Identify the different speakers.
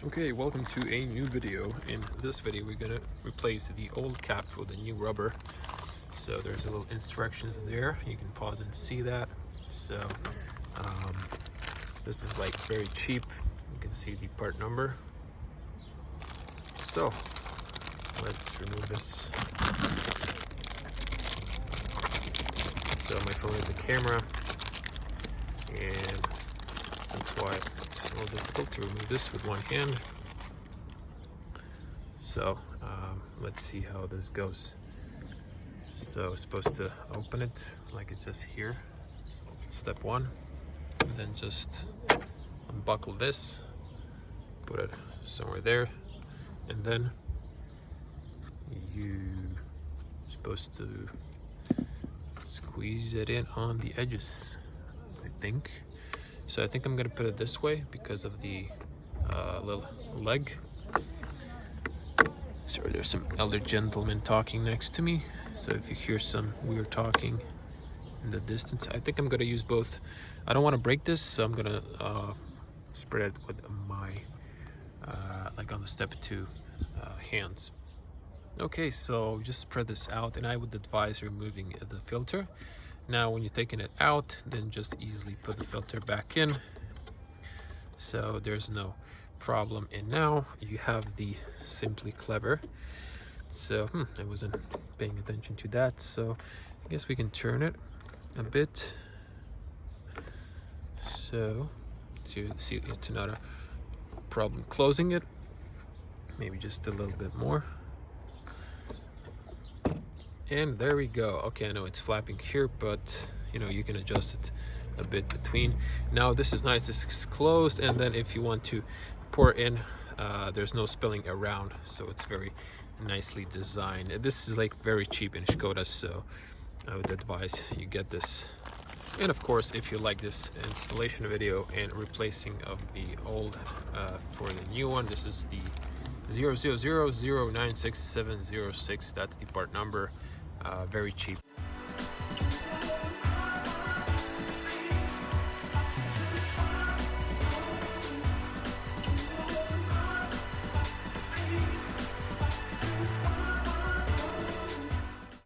Speaker 1: Okay, welcome to a new video. In this video we're gonna replace the old cap with a new rubber. So there's a little instructions there, you can pause and see that. So this is like very cheap, you can see the part number. So let's remove this. So my phone is a camera, and that's why it's a little difficult to remove this with one hand. So let's see how this goes. So supposed to open it like it says here, step 1, and then just unbuckle this, put it somewhere there, and then you're supposed to squeeze it in on the edges, I think. So I think I'm gonna put it this way because of the little leg. Sorry, there's some elder gentlemen talking next to me, so if you hear some weird talking in the distance, I think I'm gonna use both. I don't want to break this, so I'm gonna spread it with my like on the step 2 hands. Okay, so just spread this out, and I would advise removing the filter. Now when you're taking it out, then just easily put the filter back in, so there's no problem. And now you have the Simply Clever. So I wasn't paying attention to that, so I guess we can turn it a bit, so you see it's not a problem closing it. Maybe just a little bit more, and there we go. Okay, I know it's flapping here, but you know, you can adjust it a bit between. Now this is nice, this is closed, and then if you want to pour in, there's no spilling around, so it's very nicely designed. This is like very cheap in Škoda, so I would advise you get this. And of course, if you like this installation video and replacing of the old for the new one, this is the 000096706. That's the part number. Very cheap.